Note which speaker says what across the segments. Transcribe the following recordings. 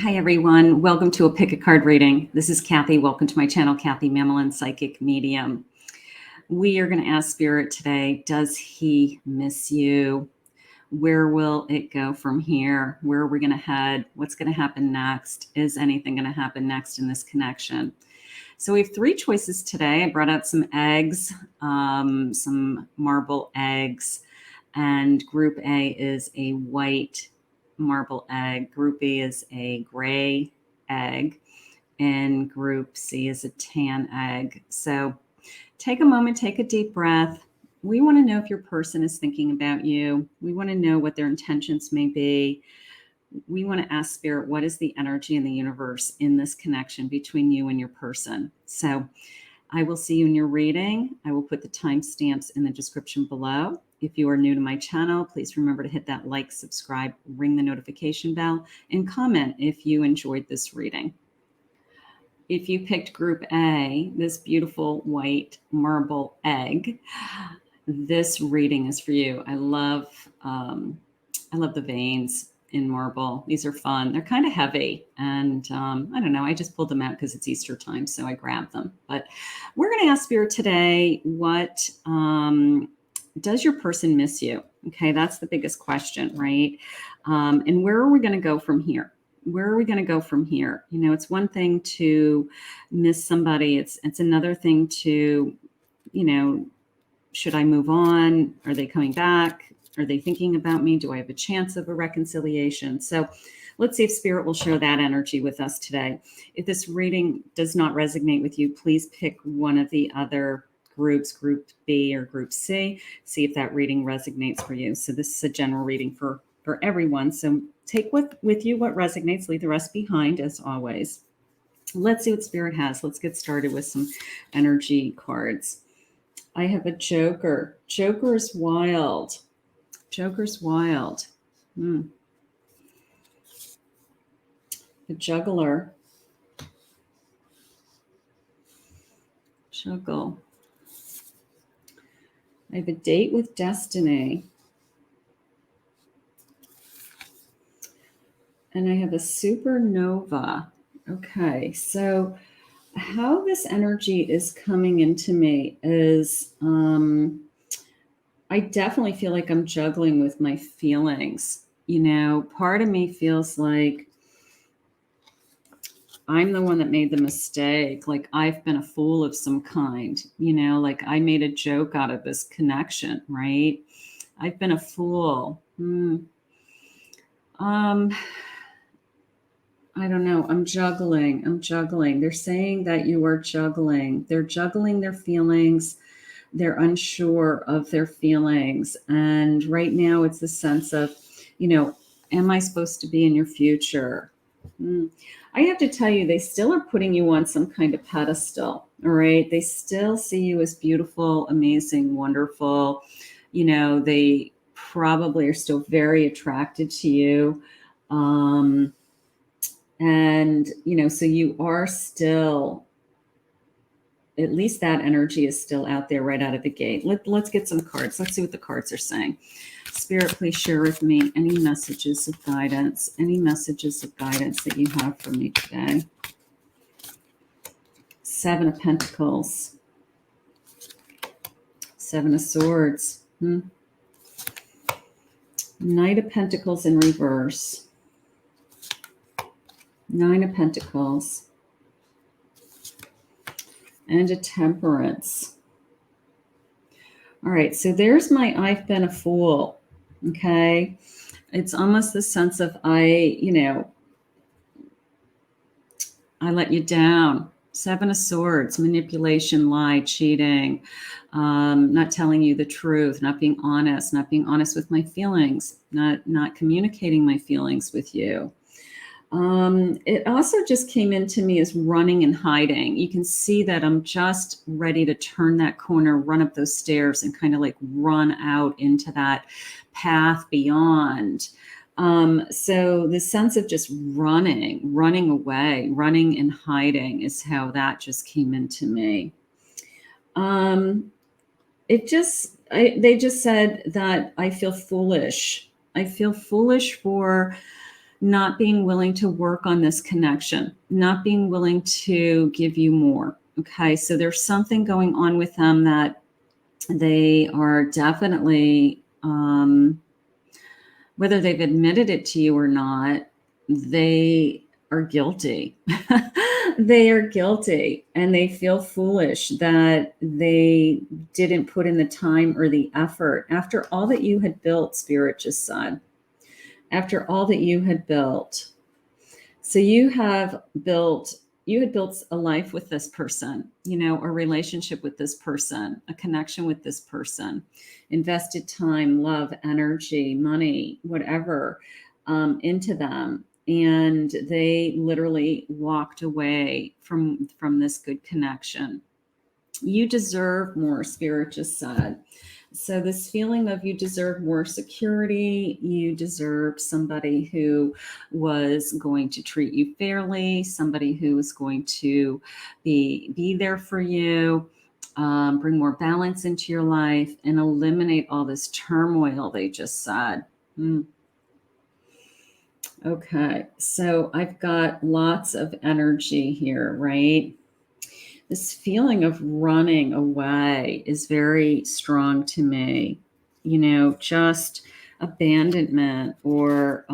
Speaker 1: Hi, everyone. Welcome to a pick a card reading. This is Kathy. Welcome to my channel, Kathy Mamolen, Psychic Medium. We are going to ask Spirit today, does he miss you? Where will it go from here? Where are we going to head? What's going to happen next? Is anything going to happen next in this connection? So we have three choices today. I brought out some eggs, some marble eggs, and group A is a white marble egg. Group B is a gray egg, and group C is a tan egg. So take a moment, take a deep breath. We want to know if your person is thinking about you. We want to know what their intentions may be. We want to ask Spirit, what is the energy in the universe in this connection between you and your person? So I will see you in your reading. I will put the timestamps in the description below. If you are new to my channel, please remember to hit that like, subscribe, ring the notification bell, and comment if you enjoyed this reading. If you picked group A, this beautiful white marble egg, this reading is for you. I love the veins in marble. These are fun. They're kind of heavy, and I don't know. I just pulled them out because it's Easter time, so I grabbed them. But we're going to ask Spirit today, what does your person miss you? Okay, that's the biggest question, right? And where are we going to go from here? Where are we going to go from here? You know, it's one thing to miss somebody. It's another thing to, you know, should I move on? Are they coming back? Are they thinking about me? Do I have a chance of a reconciliation? So let's see if Spirit will share that energy with us today. If this reading does not resonate with you, please pick one of the other groups, group B or group C, see if that reading resonates for you. So this is a general reading for everyone. So take with you what resonates, leave the rest behind as always. Let's see what Spirit has. Let's get started with some energy cards. I have a Joker. Joker is wild. Joker's wild. The Juggler. Juggle. I have a Date with Destiny. And I have a Supernova. Okay, so how this energy is coming into me is I definitely feel like I'm juggling with my feelings. You know, part of me feels like I'm the one that made the mistake. Like I've been a fool of some kind, you know, like I made a joke out of this connection, right? I've been a fool. I don't know. I'm juggling. They're saying that you are juggling. They're juggling their feelings. They're unsure of their feelings. And right now it's the sense of, you know, am I supposed to be in your future? I have to tell you, they still are putting you on some kind of pedestal. All right. They still see you as beautiful, amazing, wonderful. You know, they probably are still very attracted to you. And, you know, so you are still, at least that energy is still out there right out of the gate. Let's get some cards. Let's see what the cards are saying. Spirit, please share with me any messages of guidance, that you have for me today. Seven of Pentacles. Seven of Swords. Knight of Pentacles in reverse. Nine of Pentacles. And a Temperance. All right, so there's my I've been a fool. Okay. It's almost the sense of I let you down. Seven of Swords, manipulation, lie, cheating, not telling you the truth, not being honest with my feelings, not communicating my feelings with you. It also just came into me as running and hiding. You can see that I'm just ready to turn that corner, run up those stairs and kind of like run out into that path beyond. So the sense of just running away, running and hiding is how that just came into me. They just said that I feel foolish. I feel foolish for not being willing to work on this connection, not being willing to give you more. Okay, so there's something going on with them that they are definitely, whether they've admitted it to you or not, they are guilty. They are guilty, and they feel foolish that they didn't put in the time or the effort after all that you had built, Spirit just said. After all that you had built. So you had built a life with this person, a relationship with this person, a connection with this person, invested time, love, energy, money, whatever, into them. And they literally walked away from this good connection. You deserve more, Spirit just said. So this feeling of you deserve more security, you deserve somebody who was going to treat you fairly, somebody who was going to be there for you, bring more balance into your life, and eliminate all this turmoil, they just said. Okay, so I've got lots of energy here, right? This feeling of running away is very strong to me. Just abandonment or,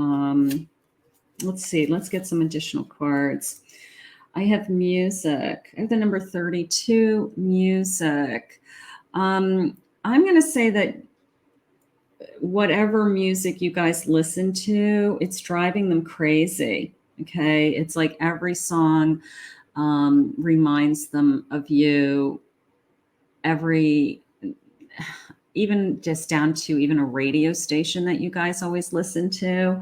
Speaker 1: let's see, let's get some additional cards. I have music. I have the number 32, music. I'm going to say that whatever music you guys listen to, it's driving them crazy. Okay. It's like every song reminds them of you, even just down to even a radio station that you guys always listen to.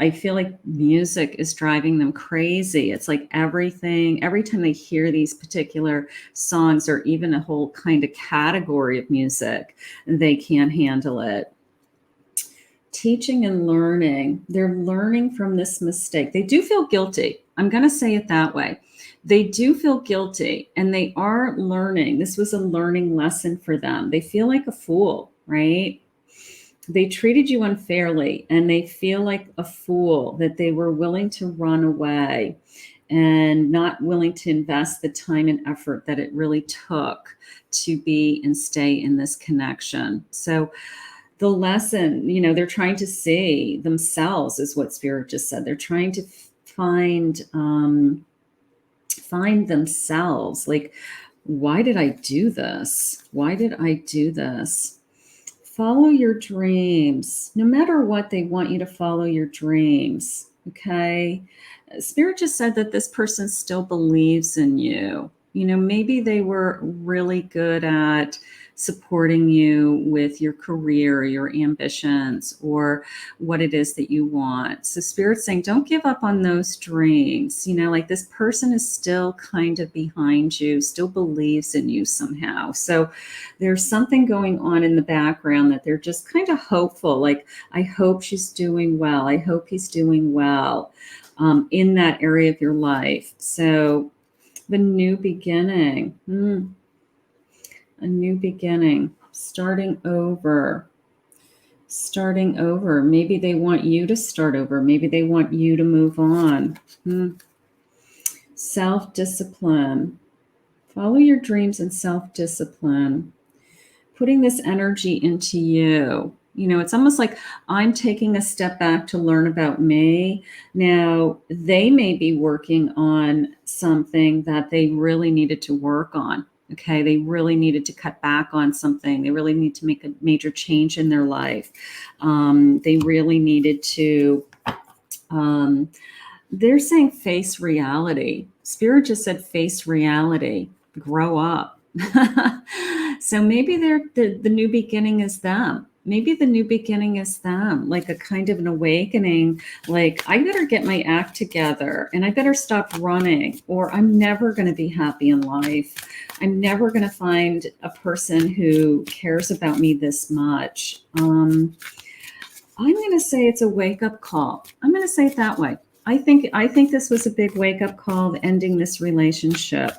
Speaker 1: I feel like music is driving them crazy. It's like every time they hear these particular songs or even a whole kind of category of music, they can't handle it. Teaching and learning. They're learning from this mistake. They do feel guilty. I'm going to say it that way. They do feel guilty, and they are learning. This was a learning lesson for them. They feel like a fool, right? They treated you unfairly, and they feel like a fool that they were willing to run away and not willing to invest the time and effort that it really took to be and stay in this connection. So the lesson, they're trying to see themselves, is what Spirit just said. They're trying to find themselves. Like, why did I do this? Why did I do this? Follow your dreams. No matter what, they want you to follow your dreams. Okay. Spirit just said that this person still believes in you. Maybe they were really good at supporting you with your career, your ambitions, or what it is that you want. So Spirit's saying, don't give up on those dreams. Like this person is still kind of behind you, still believes in you somehow. So there's something going on in the background that they're just kind of hopeful. Like, I hope she's doing well. I hope he's doing well in that area of your life. So the new beginning. A new beginning, starting over. Maybe they want you to start over. Maybe they want you to move on. Self-discipline. Follow your dreams and self-discipline. Putting this energy into you. It's almost like I'm taking a step back to learn about me. Now, they may be working on something that they really needed to work on. Okay, they really needed to cut back on something. They really need to make a major change in their life. They really needed to, they're saying face reality. Spirit just said face reality, grow up. So maybe the new beginning is them. Maybe the new beginning is them, like a kind of an awakening, like I better get my act together and I better stop running, or I'm never going to be happy in life. I'm never going to find a person who cares about me this much. I'm going to say it's a wake-up call. I'm going to say it that way. I think this was a big wake-up call, ending this relationship.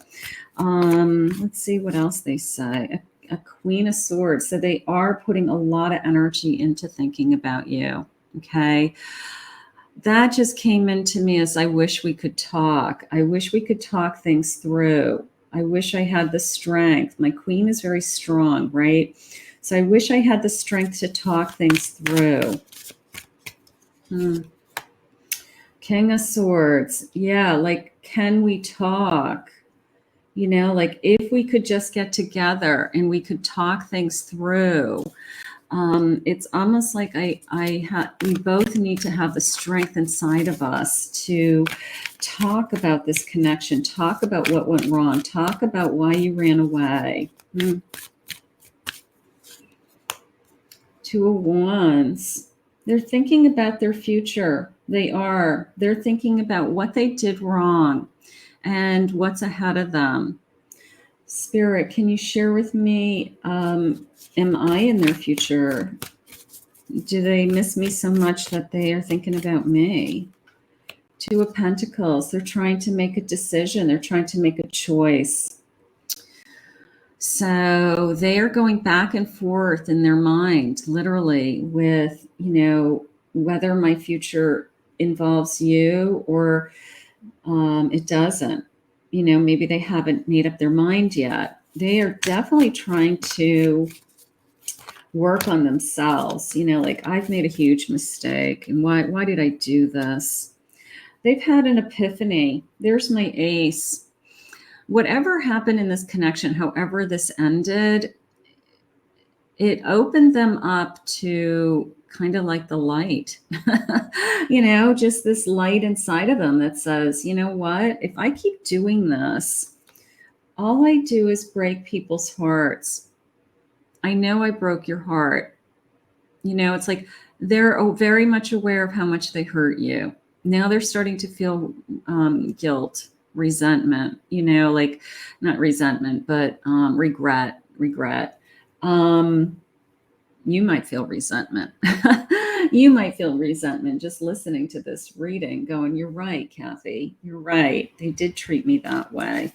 Speaker 1: Let's see what else they say. A Queen of Swords. So they are putting a lot of energy into thinking about you. Okay. that just came into me as I wish we could talk. I wish we could talk things through. I wish I had the strength. My queen is very strong, right? So I wish I had the strength to talk things through. King of Swords. Yeah, like, can we talk? You know, like if we could just get together and we could talk things through. It's almost like we both need to have the strength inside of us to talk about this connection, talk about what went wrong, talk about why you ran away. Two of Wands. They're thinking about their future. They're thinking about what they did wrong and what's ahead of them. Spirit, can you share with me, am I in their future? Do they miss me so much that they are thinking about me? Two of Pentacles. They're trying to make a decision. They're trying to make a choice. So they are going back and forth in their mind, literally, with, you know, whether my future involves you or it doesn't. You know, maybe they haven't made up their mind yet. They are definitely trying to work on themselves. You know, like, I've made a huge mistake, and why did I do this? They've had an epiphany. There's my ace. Whatever happened in this connection, however this ended, it opened them up to kind of like the light, you know, just this light inside of them that says, you know what, if I keep doing this, all I do is break people's hearts. I know I broke your heart. You know, it's like they're very much aware of how much they hurt you. Now they're starting to feel guilt, resentment, you know, like not resentment, but regret. You might feel resentment. You might feel resentment just listening to this reading, going, you're right, Kathy, you're right. They did treat me that way.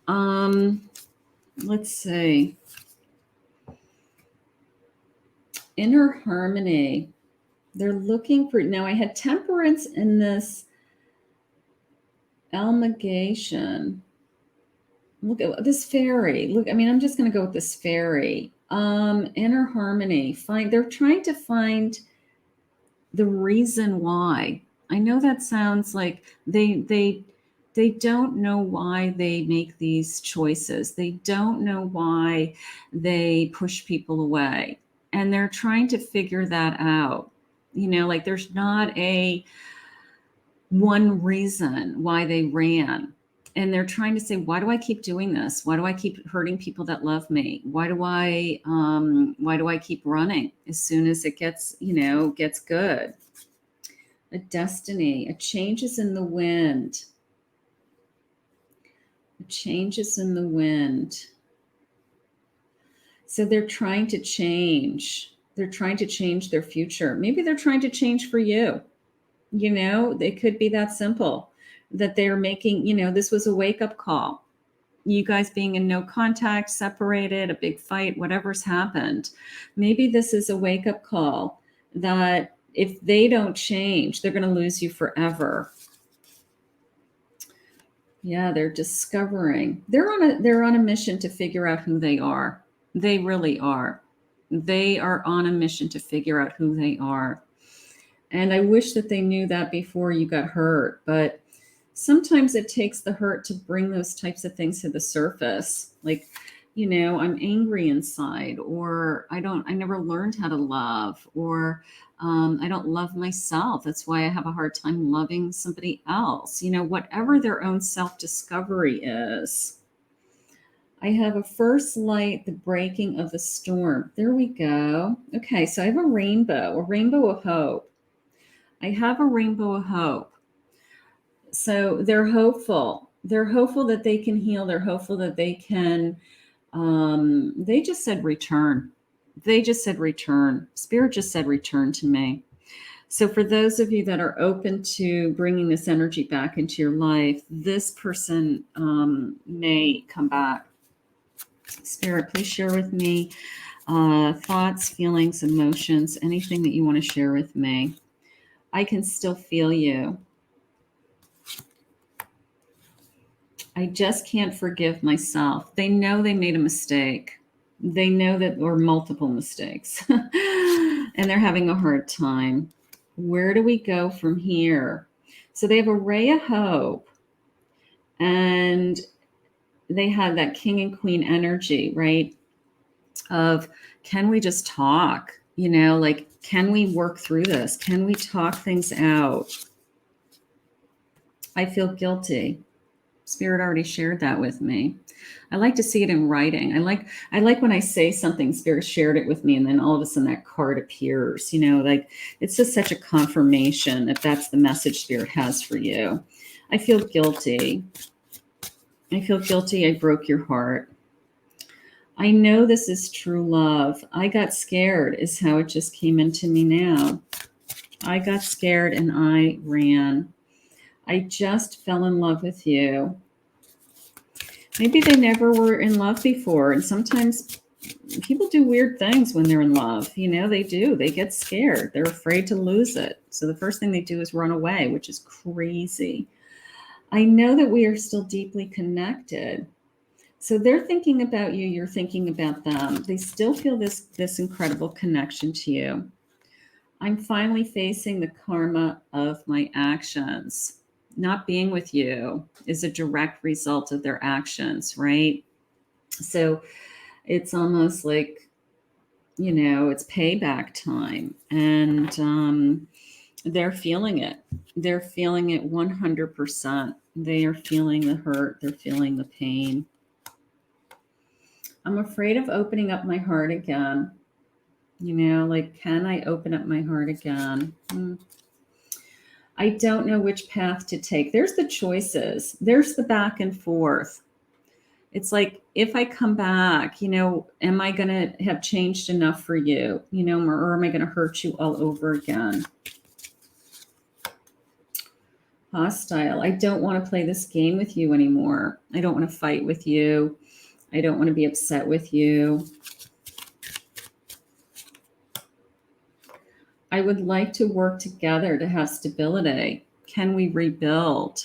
Speaker 1: Let's see. Inner harmony. They're looking for, now I had temperance in this amalgamation. Look at this fairy. Look, I mean, I'm just going to go with this fairy. Inner harmony. They're trying to find the reason why. I know that sounds like they don't know why they make these choices. They don't know why they push people away. And they're trying to figure that out. You know, like there's not a one reason why they ran. And they're trying to say, why do I keep doing this? Why do I keep hurting people that love me? Why do I keep running as soon as it gets, you know, gets good? A destiny, a changes in the wind. A changes in the wind. So they're trying to change. They're trying to change their future. Maybe they're trying to change for you. You know, it could be that simple, that they're making, you know, this was a wake-up call. You guys being in no contact, separated, a big fight, whatever's happened. Maybe this is a wake-up call that if they don't change, they're going to lose you forever. Yeah, they're discovering. They're on a mission to figure out who they are. They really are. They are on a mission to figure out who they are. And I wish that they knew that before you got hurt. But sometimes it takes the hurt to bring those types of things to the surface. Like, you know, I'm angry inside, or I never learned how to love, or I don't love myself. That's why I have a hard time loving somebody else. You know, whatever their own self-discovery is. I have a first light, the breaking of the storm. There we go. Okay, so I have a rainbow of hope. I have a rainbow of hope. So they're hopeful. They're hopeful that they can heal. They're hopeful that they can, they just said return. They just said return. Spirit just said return to me. So for those of you that are open to bringing this energy back into your life, this person may come back. Spirit, please share with me thoughts, feelings, emotions, anything that you want to share with me. I can still feel you. I just can't forgive myself. They know they made a mistake. They know that there were multiple mistakes and they're having a hard time. Where do we go from here? So they have a ray of hope and they have that king and queen energy, right? Of can we just talk? You know, like, can we work through this? Can we talk things out? I feel guilty. Spirit already shared that with me. I like to see it in writing. I like when I say something, Spirit shared it with me, and then all of a sudden that card appears. You know, like it's just such a confirmation that that's the message Spirit has for you. I feel guilty. I feel guilty. I broke your heart. I know this is true love. I got scared is how it just came into me now. I got scared and I ran. I just fell in love with you. Maybe they never were in love before. And sometimes people do weird things when they're in love. You know, they do. They get scared. They're afraid to lose it. So the first thing they do is run away, which is crazy. I know that we are still deeply connected. So they're thinking about you. You're thinking about them. They still feel this incredible connection to you. I'm finally facing the karma of my actions. Not being with you is a direct result of their actions, right? So it's almost like, you know, it's payback time. And they're feeling it. They're feeling it 100%. They are feeling the hurt. They're feeling the pain. I'm afraid of opening up my heart again. You know, like, can I open up my heart again? I don't know which path to take. There's the choices. There's the back and forth. It's like, if I come back, you know, am I going to have changed enough for you? You know, or am I going to hurt you all over again? Hostile. I don't want to play this game with you anymore. I don't want to fight with you. I don't want to be upset with you. I would like to work together to have stability. Can we rebuild?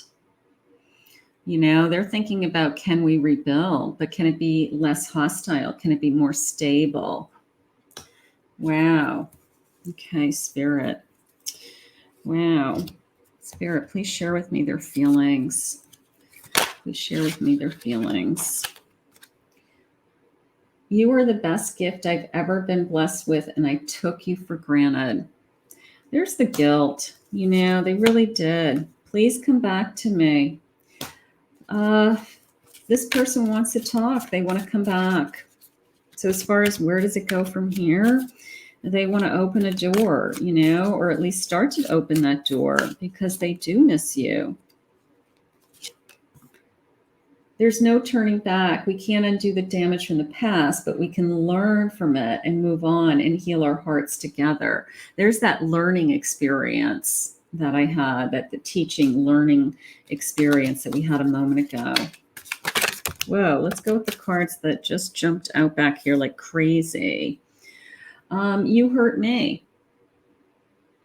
Speaker 1: You know, they're thinking about, can we rebuild? But can it be less hostile? Can it be more stable? Wow. Okay, Spirit. Wow. Spirit, please share with me their feelings. Please share with me their feelings. You are the best gift I've ever been blessed with, and I took you for granted. There's the guilt. You know, they really did. Please come back to me. This person wants to talk. They want to come back. So as far as where does it go from here, they want to open a door, you know, or at least start to open that door because they do miss you. There's no turning back. We can't undo the damage from the past, but we can learn from it and move on and heal our hearts together. There's that learning experience that I had, that the teaching, learning experience that we had a moment ago. Whoa, let's go with the cards that just jumped out back here like crazy. You hurt me.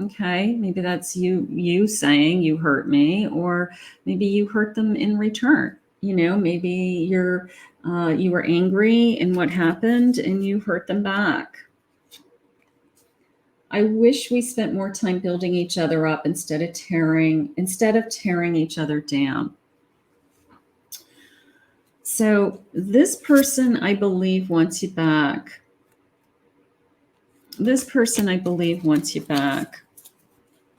Speaker 1: Okay, maybe that's you saying you hurt me, or maybe you hurt them in return. You know, maybe you were angry in what happened and you hurt them back. I wish we spent more time building each other up instead of tearing each other down. So this person, I believe, wants you back. This person, I believe, wants you back.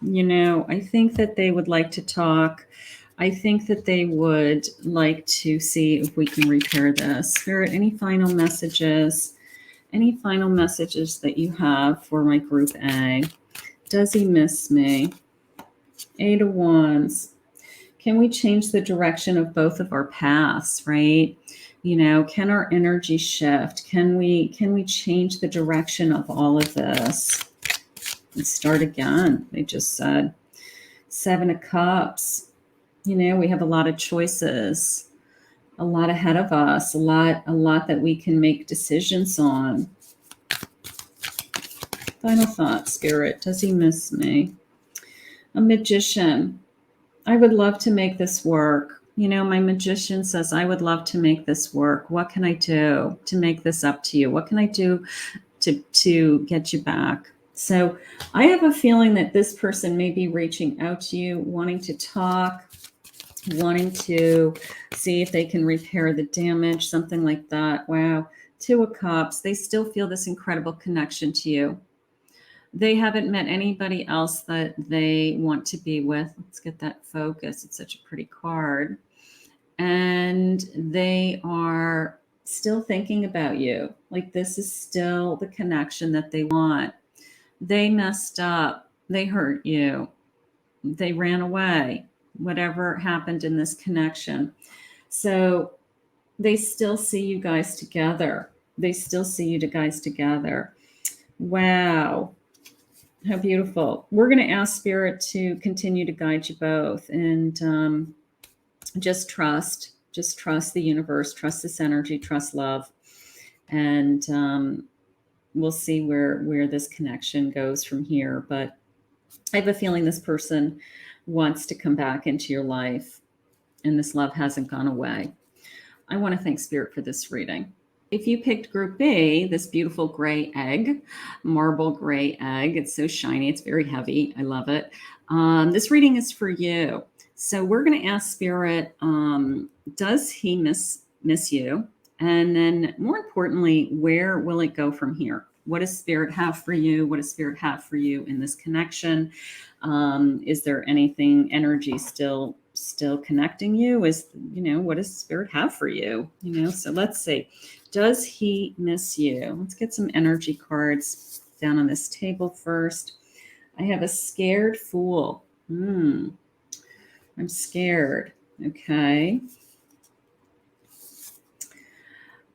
Speaker 1: You know, I think that they would like to talk. I think that they would like to see if we can repair this. Spirit, any final messages? Any final messages that you have for my group A? Does he miss me? 8 of Wands. Can we change the direction of both of our paths, right? You know, can our energy shift? Can we change the direction of all of this? Let's start again. They just said 7 of Cups. You know, we have a lot of choices, a lot ahead of us, a lot that we can make decisions on. Final thought, Spirit. Does he miss me? A magician. I would love to make this work. You know, my magician says, I would love to make this work. What can I do to make this up to you? What can I do to get you back? So I have a feeling that this person may be reaching out to you, wanting to talk, wanting to see if they can repair the damage, something like that. Wow. Two of Cups. They still feel this incredible connection to you. They haven't met anybody else that they want to be with. Let's get that focus. It's such a pretty card. And they are still thinking about you. Like this is still the connection that they want. They messed up. They hurt you. They ran away. Whatever happened in this connection. So they still see you guys together. They still see you guys together. Wow. How beautiful. We're going to ask Spirit to continue to guide you both, and just trust the universe, trust this energy, trust love. And we'll see where this connection goes from here. But I have a feeling this person wants to come back into your life, and this love hasn't gone away. I want to thank Spirit for this reading. If you picked Group B, this beautiful gray egg, marble gray egg, it's so shiny, it's very heavy, I love it. This reading is for you. So we're going to ask Spirit, does he miss you? And then more importantly, where will it go from here? What does Spirit have for you? What does Spirit have for you in this connection? Is there anything, energy still connecting you? What does Spirit have for you? So let's see. Does he miss you? Let's get some energy cards down on this table first. I have a scared fool. I'm scared. Okay.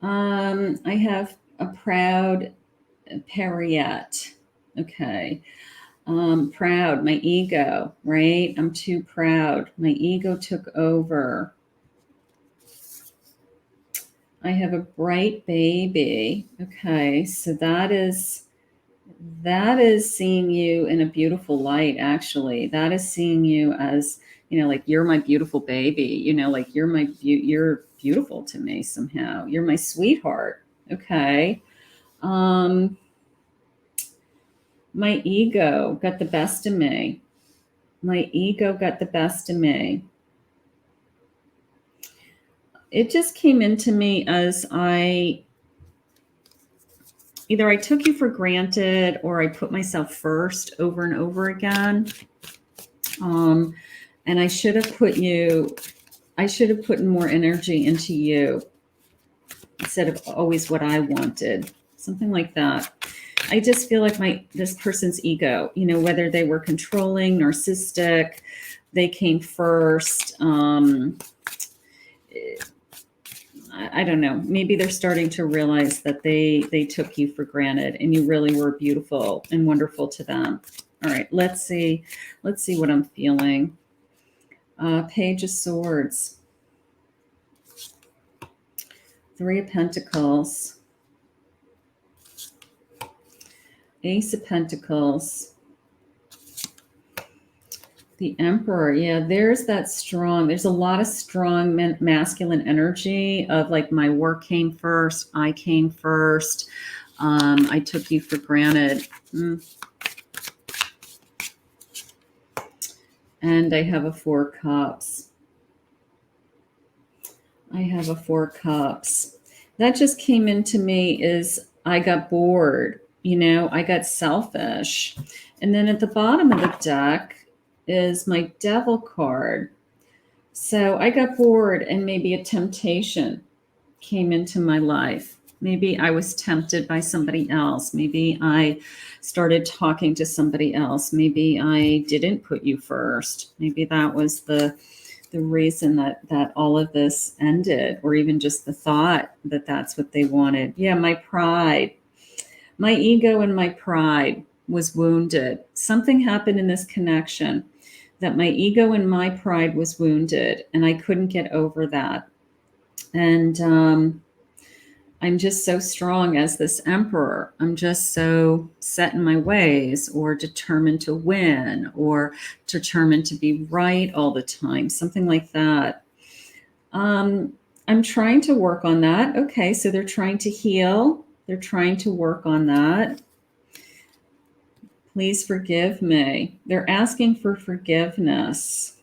Speaker 1: I have a proud Pariette. Okay. Proud, my ego, right? I'm too proud. My ego took over. I have a bright baby. Okay, so that is seeing you in a beautiful light, actually. That is seeing you as, like you're my beautiful baby, like you're beautiful to me somehow. You're my sweetheart. Okay. My ego got the best of me. My ego got the best of me. It just came into me as either I took you for granted or I put myself first over and over again. And I should have put more energy into you instead of always what I wanted. Something like that. I just feel like this person's ego, whether they were controlling, narcissistic, they came first. I don't know. Maybe they're starting to realize that they took you for granted and you really were beautiful and wonderful to them. All right, let's see what I'm feeling. Page of Swords. 3 of Pentacles. Ace of Pentacles. The Emperor. Yeah, there's a lot of strong masculine energy of like my work came first. I came first. I took you for granted. And I have a 4 Cups. That just came into me is I got bored. I got selfish. And then at the bottom of the deck is my Devil card. So I got bored and maybe a temptation came into my life. Maybe I was tempted by somebody else. Maybe I started talking to somebody else. Maybe I didn't put you first. Maybe that was the reason that all of this ended, or even just the thought that that's what they wanted. Yeah, my pride. My ego and my pride was wounded. Something happened in this connection that my ego and my pride was wounded, and I couldn't get over that. And I'm just so strong as this emperor. I'm just so set in my ways, or determined to win, or determined to be right all the time, something like that. I'm trying to work on that. Okay, so they're trying to heal. They're trying to work on that. Please forgive me. They're asking for forgiveness.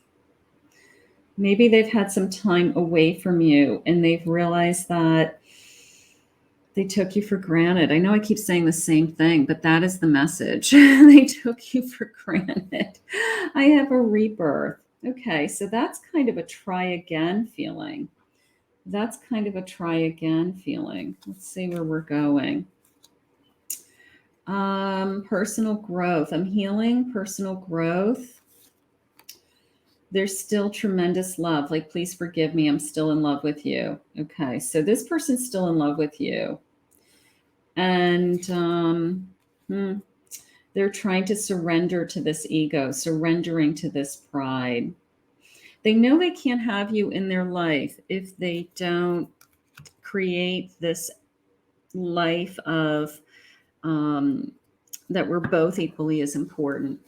Speaker 1: Maybe they've had some time away from you and they've realized that they took you for granted. I know I keep saying the same thing, but that is the message. They took you for granted. I have a rebirth. Okay, so that's kind of a try again feeling. That's kind of a try again feeling. Let's see where we're going. Personal growth. I'm healing personal growth. There's still tremendous love. Like, please forgive me. I'm still in love with you. Okay. So this person's still in love with you. And they're trying to surrender to this ego, surrendering to this pride. They know they can't have you in their life if they don't create this life of that we're both equally as important.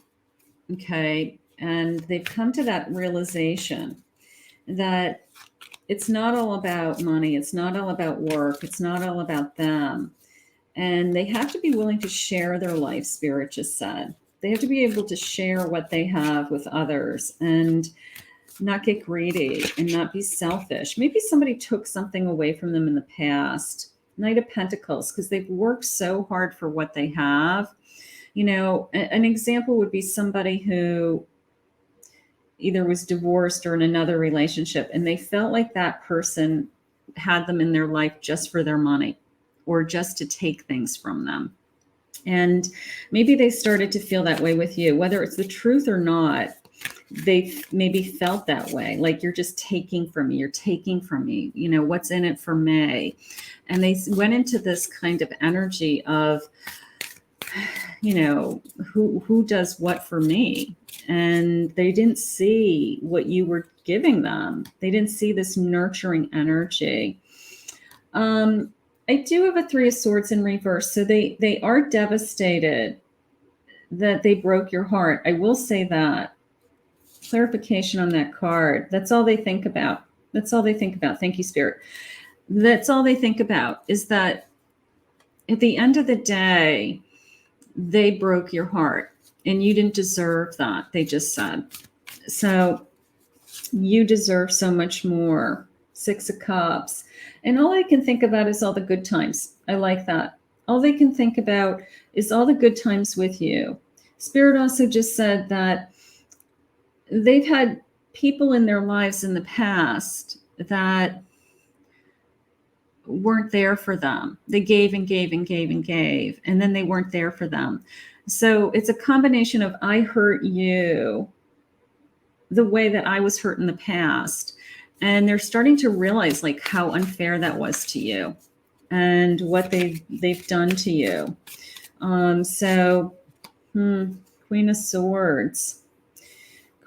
Speaker 1: Okay. And they've come to that realization that it's not all about money. It's not all about work. It's not all about them. And they have to be willing to share their life, Spirit just said. They have to be able to share what they have with others and not get greedy and not be selfish. Maybe somebody took something away from them in the past. Knight of Pentacles, because they've worked so hard for what they have. You know, an example would be somebody who either was divorced or in another relationship, and they felt like that person had them in their life just for their money or just to take things from them. And maybe they started to feel that way with you, whether it's the truth or not. They maybe felt that way, like you're just taking from me, you're taking from me, you know, what's in it for me? And they went into this kind of energy of, you know, who does what for me? And they didn't see what you were giving them. They didn't see this nurturing energy. I do have a Three of Swords in reverse. So they are devastated that they broke your heart. I will say that. Clarification on that card. That's all they think about. That's all they think about. Thank you, Spirit. That's all they think about, is that at the end of the day, they broke your heart and you didn't deserve that, they just said. So you deserve so much more. Six of Cups. And all I can think about is all the good times. I like that. All they can think about is all the good times with you. Spirit also just said that they've had people in their lives in the past that weren't there for them. They gave and gave and gave and gave, and then they weren't there for them. So it's a combination of, I hurt you the way that I was hurt in the past. And they're starting to realize like how unfair that was to you and what they've done to you. Queen of Swords.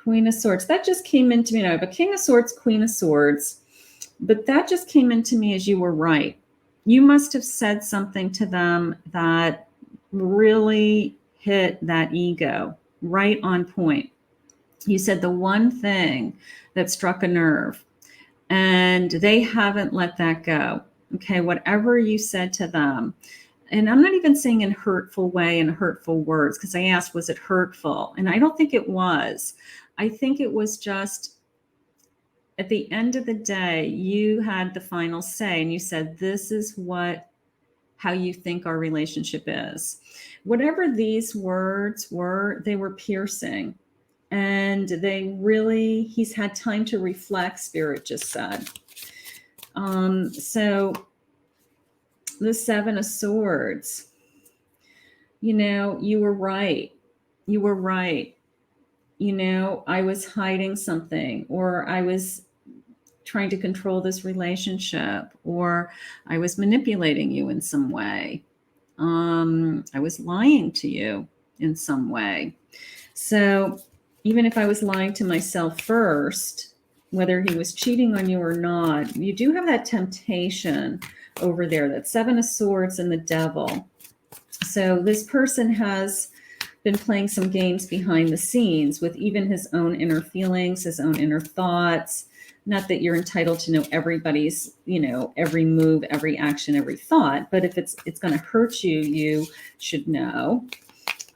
Speaker 1: Queen of Swords. That just came into me now. But King of Swords, Queen of Swords. But that just came into me as you were right. You must have said something to them that really hit that ego right on point. You said the one thing that struck a nerve, and they haven't let that go. Okay, whatever you said to them. And I'm not even saying in a hurtful way and hurtful words, because I asked, was it hurtful? And I don't think it was. I think it was just, at the end of the day, you had the final say and you said, this is how you think our relationship is. Whatever these words were, they were piercing. And he's had time to reflect, Spirit just said. So the Seven of Swords, you know, you were right. You were right. You know, I was hiding something, or I was trying to control this relationship, or I was manipulating you in some way. I was lying to you in some way. So even if I was lying to myself first, whether he was cheating on you or not, you do have that temptation over there. That Seven of Swords and the Devil. So this person has been playing some games behind the scenes with even his own inner feelings, his own inner thoughts. Not that you're entitled to know everybody's, every move, every action, every thought, but if it's going to hurt you, you should know.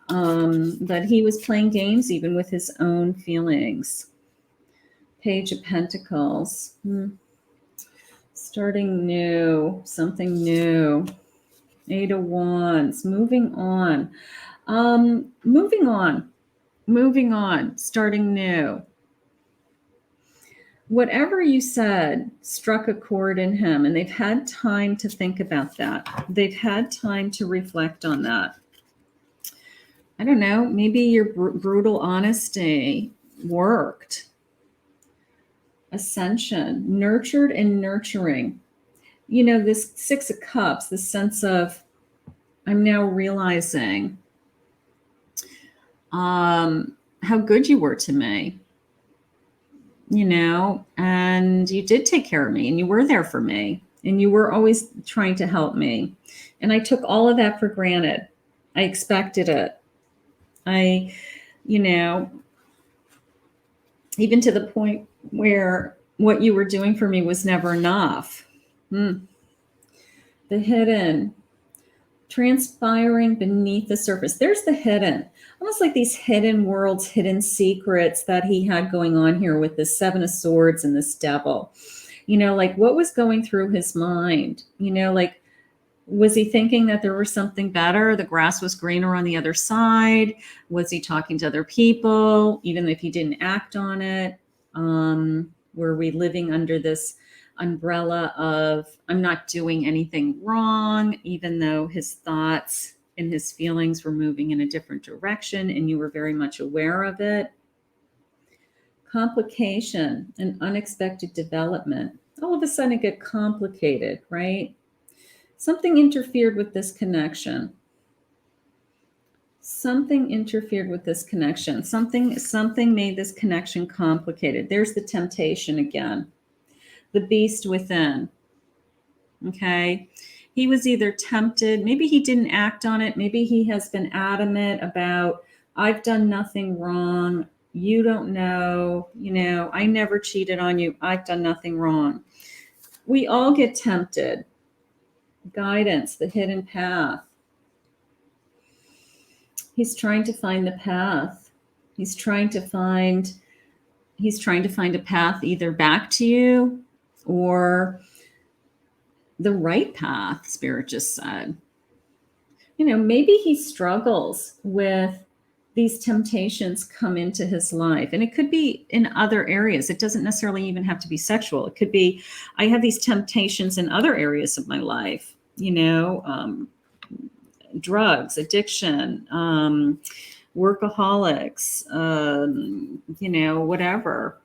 Speaker 1: But he was playing games even with his own feelings. Page of Pentacles. Starting new, something new. Eight of Wands. Moving on. Moving on. Starting new. Whatever you said struck a chord in him, and they've had time to think about that. They've had time to reflect on that. I don't know, maybe your brutal honesty worked. Ascension, nurtured and nurturing. This Six of Cups, the sense of, I'm now realizing how good you were to me. And you did take care of me, and you were there for me, and you were always trying to help me. And I took all of that for granted. I expected it. Even to the point where what you were doing for me was never enough. The hidden, transpiring beneath the surface. There's the hidden, almost like these hidden worlds, hidden secrets that he had going on here with this Seven of Swords and this Devil. Like what was going through his mind? Like, was he thinking that there was something better? The grass was greener on the other side? Was he talking to other people, even if he didn't act on it? Were we living under this umbrella of, I'm not doing anything wrong, even though his thoughts and his feelings were moving in a different direction and you were very much aware of it? Complication and unexpected development. All of a sudden it got complicated, right? Something interfered with this connection. Something interfered with this connection. Something made this connection complicated. There's the temptation again. The beast within. Okay. He was either tempted, maybe he didn't act on it. Maybe he has been adamant about, I've done nothing wrong. You don't know, I never cheated on you. I've done nothing wrong. We all get tempted. Guidance, the hidden path. He's trying to find the path. He's trying to find a path either back to you or the right path, Spirit just said. Maybe he struggles with these temptations come into his life. And it could be in other areas. It doesn't necessarily even have to be sexual. It could be, I have these temptations in other areas of my life, drugs, addiction, workaholics, whatever.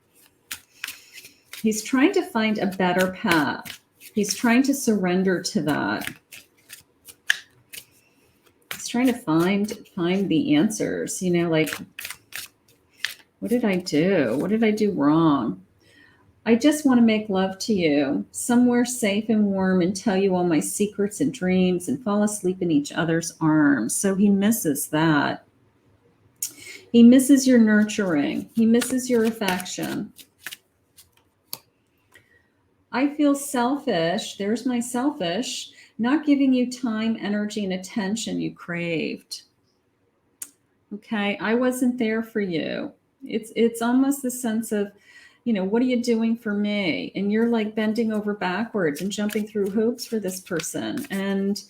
Speaker 1: He's trying to find a better path. He's trying to surrender to that. He's trying to find the answers, like, what did I do? What did I do wrong? I just want to make love to you, somewhere safe and warm, and tell you all my secrets and dreams and fall asleep in each other's arms. So he misses that. He misses your nurturing. He misses your affection. I feel selfish. There's my selfish, not giving you time, energy, and attention you craved. Okay, I wasn't there for you. It's almost the sense of, what are you doing for me? And you're like bending over backwards and jumping through hoops for this person. And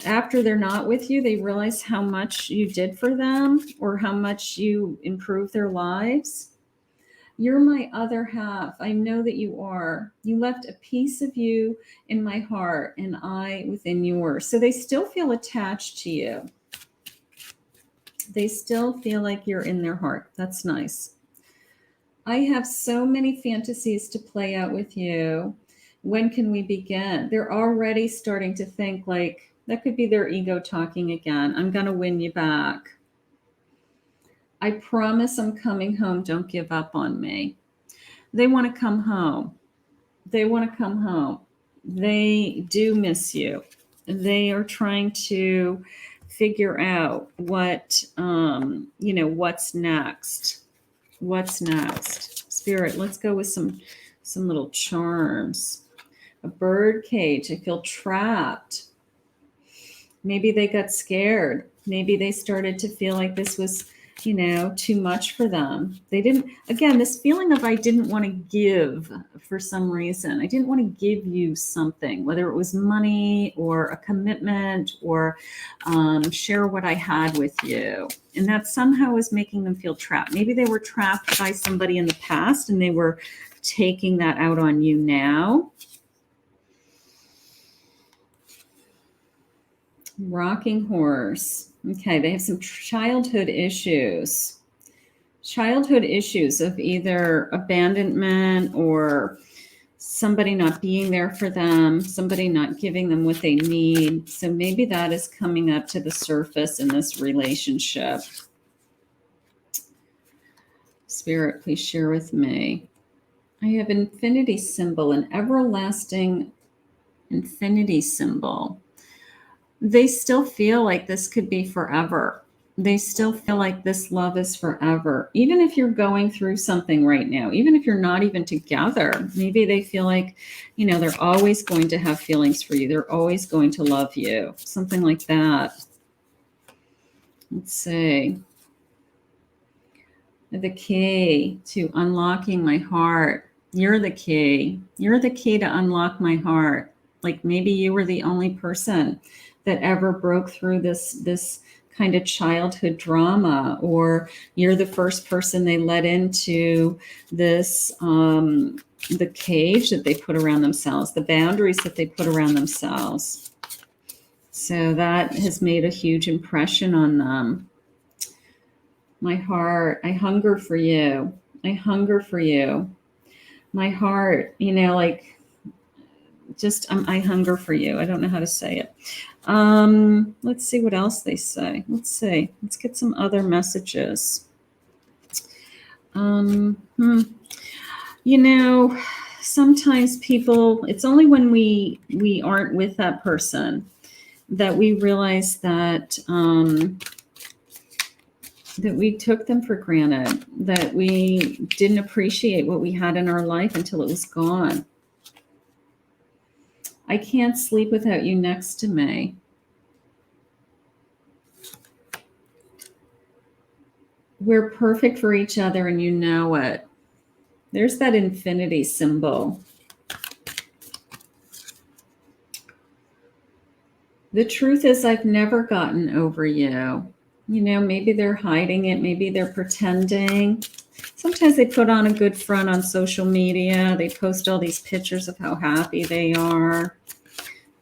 Speaker 1: after they're not with you, they realize how much you did for them or how much you improved their lives. You're my other half. I know that you are. You left a piece of you in my heart and I within yours. So they still feel attached to you. They still feel like you're in their heart. That's nice. I have so many fantasies to play out with you. When can we begin? They're already starting to think like, that could be their ego talking again. I'm going to win you back. I promise I'm coming home. Don't give up on me. They want to come home. They want to come home. They do miss you. They are trying to figure out what, what's next. What's next? Spirit, let's go with some little charms. A bird cage. I feel trapped. Maybe they got scared. Maybe they started to feel like this was, too much for them. They didn't, again, this feeling of I didn't want to give for some reason. I didn't want to give you something, whether it was money or a commitment or share what I had with you. And that somehow was making them feel trapped. Maybe they were trapped by somebody in the past and they were taking that out on you now. Rocking horse. Okay, they have some childhood issues. Childhood issues of either abandonment or somebody not being there for them, somebody not giving them what they need. So maybe that is coming up to the surface in this relationship. Spirit, please share with me. I have infinity symbol, an everlasting infinity symbol. They still feel like this could be forever. They still feel like this love is forever. Even if you're going through something right now, even if you're not even together, maybe they feel like, they're always going to have feelings for you. They're always going to love you. Something like that. Let's see. The key to unlocking my heart. You're the key. You're the key to unlock my heart. Like maybe you were the only person that ever broke through this kind of childhood drama, or you're the first person they let into this, the cage that they put around themselves, the boundaries that they put around themselves. So that has made a huge impression on them. My heart, I hunger for you. I hunger for you. My heart, I hunger for you. I don't know how to say it. Let's see what else they say. Let's see. Let's get some other messages. Sometimes people, it's only when we aren't with that person that we realize that that we took them for granted, that we didn't appreciate what we had in our life until it was gone. I can't sleep without you next to me. We're perfect for each other and you know it. There's that infinity symbol. The truth is I've never gotten over you. Maybe they're hiding it. Maybe they're pretending. Sometimes they put on a good front on social media. They post all these pictures of how happy they are.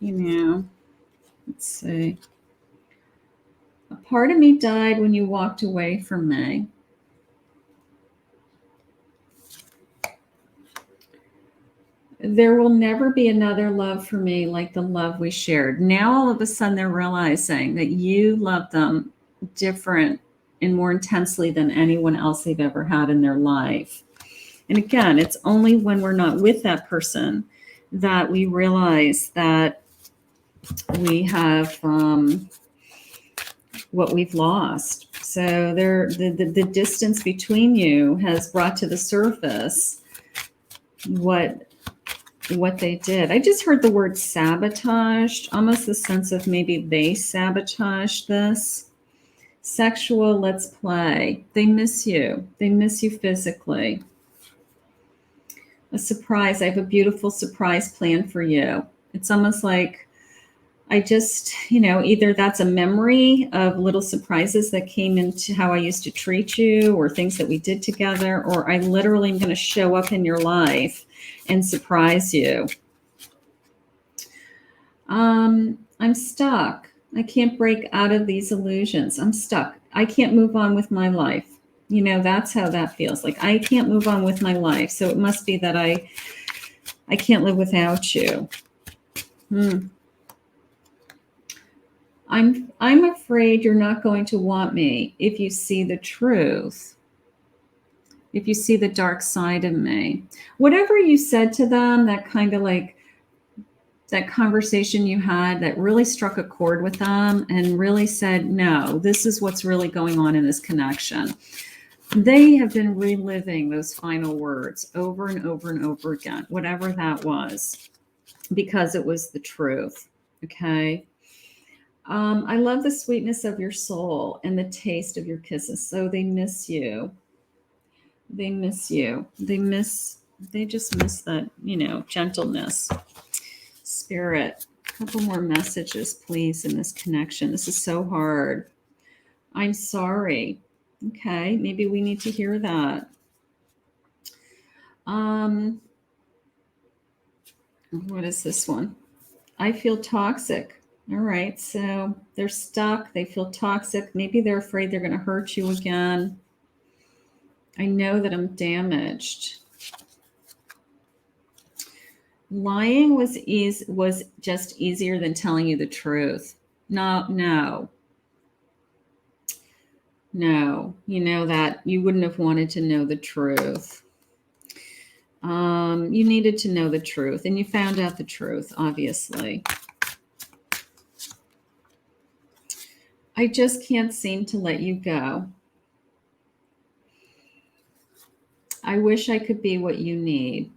Speaker 1: Let's see. A part of me died when you walked away from me. There will never be another love for me like the love we shared. Now all of a sudden they're realizing that you love them different and more intensely than anyone else they've ever had in their life. And again, it's only when we're not with that person that we realize that we have what we've lost. So the distance between you has brought to the surface what they did. I just heard the word sabotaged, almost the sense of maybe they sabotaged this. Sexual, let's play. They miss you. They miss you physically. A surprise. I have a beautiful surprise planned for you. It's almost like I just, either that's a memory of little surprises that came into how I used to treat you or things that we did together, or I literally am going to show up in your life and surprise you. I'm stuck. I can't break out of these illusions. I'm stuck. I can't move on with my life. That's how that feels. Like I can't move on with my life. So it must be that I can't live without you. I'm afraid you're not going to want me if you see the truth. If you see the dark side of me. Whatever you said to them, that kind of like that conversation you had that really struck a chord with them and really said, no, this is what's really going on in this connection. They have been reliving those final words over and over and over again, whatever that was, because it was the truth. Okay. I love the sweetness of your soul and the taste of your kisses. So they miss you. They miss you. They just miss that, gentleness. Spirit, a couple more messages, please, in this connection. This is so hard. I'm sorry. Okay, maybe we need to hear that. What is this one? I feel toxic. All right, so they're stuck. They feel toxic. Maybe they're afraid they're going to hurt you again. I know that I'm damaged. Lying was just easier than telling you the truth. No. You know that you wouldn't have wanted to know the truth. You needed to know the truth, and you found out the truth, obviously. I just can't seem to let you go. I wish I could be what you need.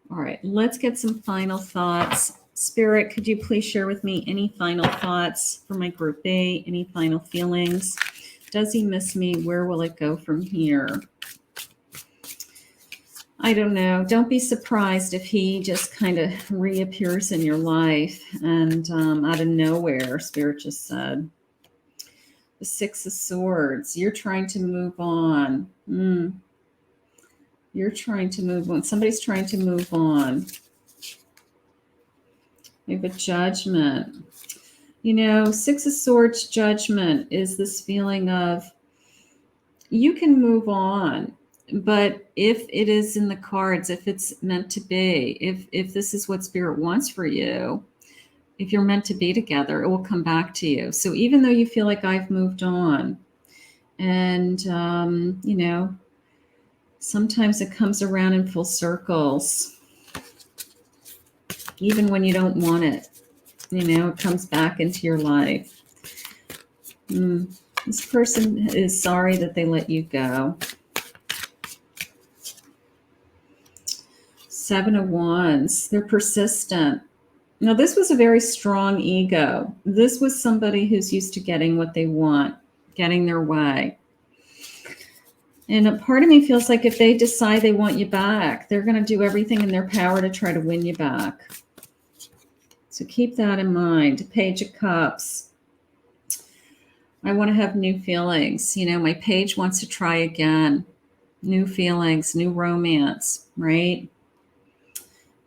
Speaker 1: All right, let's get some final thoughts. Spirit, could you please share with me any final thoughts for my group B? Any final feelings? Does he miss me? Where will it go from here? I don't know. Don't be surprised if he just kind of reappears in your life and out of nowhere, Spirit just said. The Six of Swords. You're trying to move on. You're trying to move on. Somebody's trying to move on. We have a Judgment. Six of Swords Judgment is this feeling of you can move on. But if it is in the cards, if it's meant to be, if this is what Spirit wants for you, if you're meant to be together, it will come back to you. So even though you feel like I've moved on, and, sometimes it comes around in full circles, even when you don't want it, it comes back into your life. This person is sorry that they let you go. Seven of Wands. They're persistent. Now, this was a very strong ego. This was somebody who's used to getting what they want, getting their way. And a part of me feels like if they decide they want you back, they're going to do everything in their power to try to win you back. So keep that in mind. Page of Cups. I want to have new feelings. My page wants to try again. New feelings, new romance, right?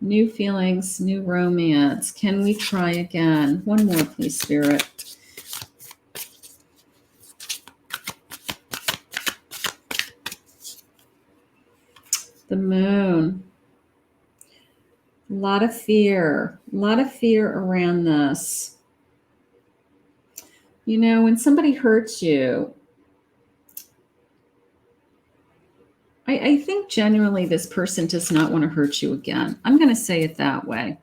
Speaker 1: New feelings, new romance. Can we try again? One more, please, Spirit. The Moon. A lot of fear around this. When somebody hurts you, I think genuinely this person does not want to hurt you again. I'm going to say it that way.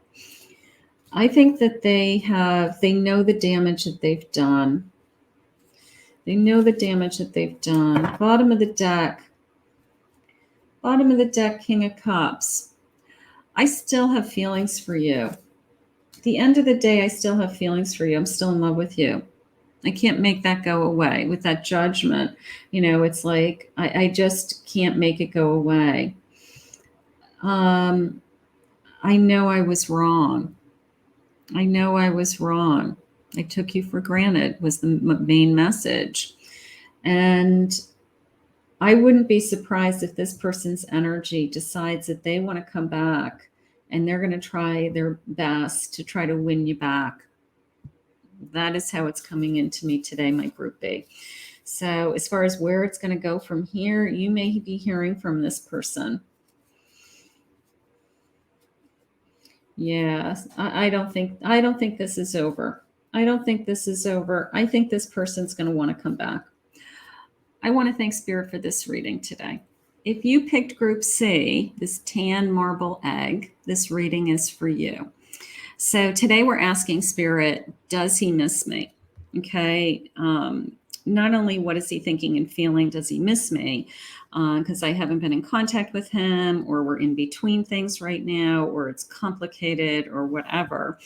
Speaker 1: I think that they know the damage that they've done. They know the damage that they've done. Bottom of the deck, King of Cups. I still have feelings for you. At the end of the day, I still have feelings for you. I'm still in love with you. I can't make that go away with that Judgment. It's like I just can't make it go away. I know I was wrong. I took you for granted was the main message. And I wouldn't be surprised if this person's energy decides that they want to come back and they're going to try their best to try to win you back. That is how it's coming into me today, my group B. So as far as where it's going to go from here, you may be hearing from this person. Yes, I don't think this is over. I think this person's going to want to come back. I want to thank Spirit for this reading today. If you picked group C, this tan marble egg, this reading is for you. So today we're asking Spirit, does he miss me? Okay. Not only what is he thinking and feeling, does he miss me? Because I haven't been in contact with him, or we're in between things right now, or it's complicated, or whatever.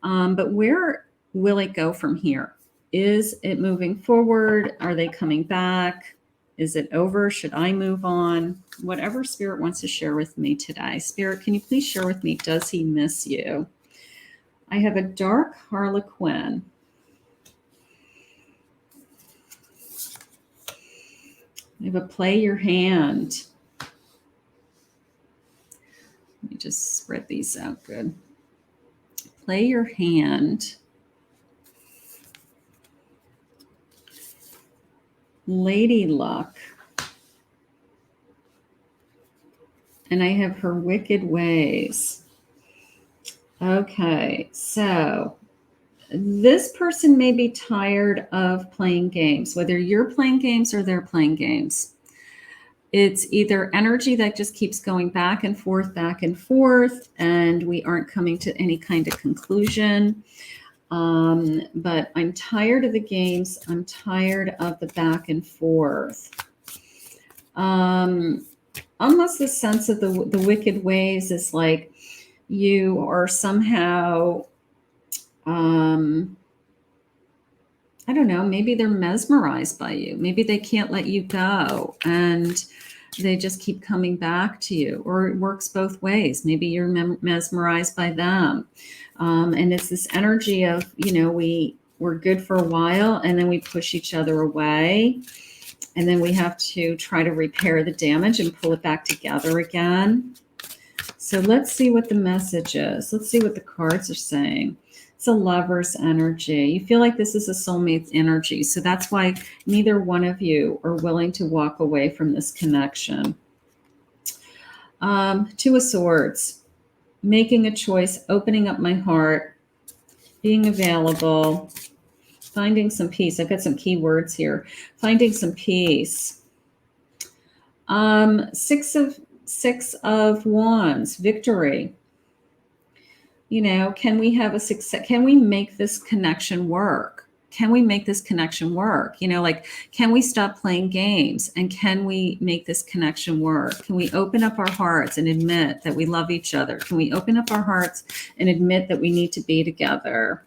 Speaker 1: But where will it go from here? Is it moving forward? Are they coming back? Is it over? Should I move on? Whatever Spirit wants to share with me today. Spirit, can you please share with me, does he miss you? I have a dark Harlequin. I have a play your hand. Let me just spread these out good. Play your hand. Lady Luck. And I have her wicked ways. Okay, so this person may be tired of playing games, whether you're playing games or they're playing games. It's either energy that just keeps going back and forth, and we aren't coming to any kind of conclusion. But I'm tired of the games. I'm tired of the back and forth. Almost the sense of the wicked ways is like you are somehow, I don't know, maybe they're mesmerized by you. Maybe they can't let you go and they just keep coming back to you, or it works both ways. Maybe you're mesmerized by them. And it's this energy of, we're good for a while and then we push each other away. And then we have to try to repair the damage and pull it back together again. So let's see what the message is. Let's see what the cards are saying. It's a Lover's energy. You feel like this is a soulmate's energy. So that's why neither one of you are willing to walk away from this connection. Two of Swords. Making a choice, opening up my heart, being available, finding some peace. I've got some key words here. Finding some peace. Six of Wands, victory. Can we have a success? Can we make this connection work? Can we make this connection work? Can we stop playing games and can we make this connection work? Can we open up our hearts and admit that we love each other? Can we open up our hearts and admit that we need to be together?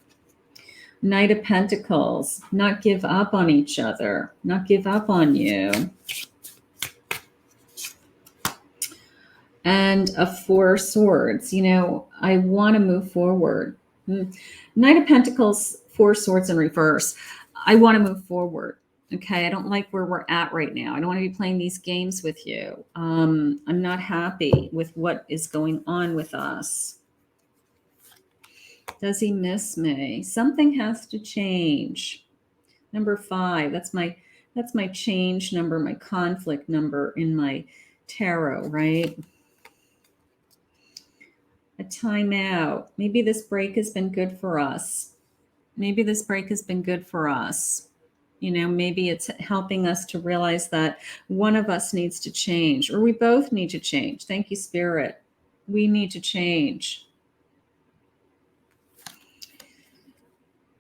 Speaker 1: Knight of Pentacles, not give up on each other, not give up on you. And a Four of Swords, I want to move forward. Knight of Pentacles, Four Swords in reverse. I want to move forward. Okay, I don't like where we're at right now. I don't want to be playing these games with you. I'm not happy with what is going on with us. Does he miss me? Something has to change. Number 5, that's my change number, my conflict number in my tarot, right? A timeout. Maybe this break has been good for us. Maybe this break has been good for us. Maybe it's helping us to realize that one of us needs to change, or we both need to change. Thank you, Spirit. We need to change.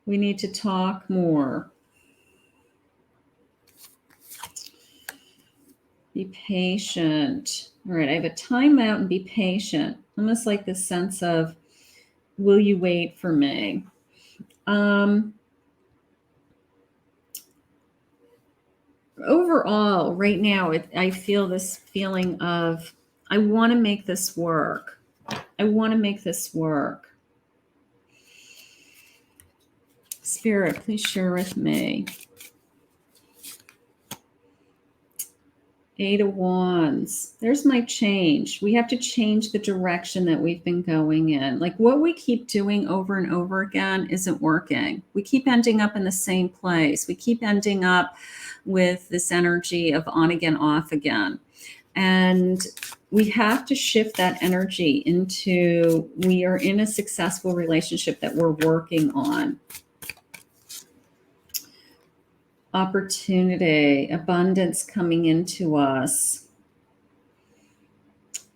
Speaker 1: We need to talk more. Be patient. All right, I have a timeout and be patient. Almost like this sense of, will you wait for me? Overall, right now, I feel this feeling of, I want to make this work. I want to make this work. Spirit, please share with me. 8 of Wands. There's my change. We have to change the direction that we've been going in. Like what we keep doing over and over again isn't working. We keep ending up in the same place. We keep ending up with this energy of on again, off again. And we have to shift that energy into, we are in a successful relationship that we're working on. Opportunity, abundance coming into us.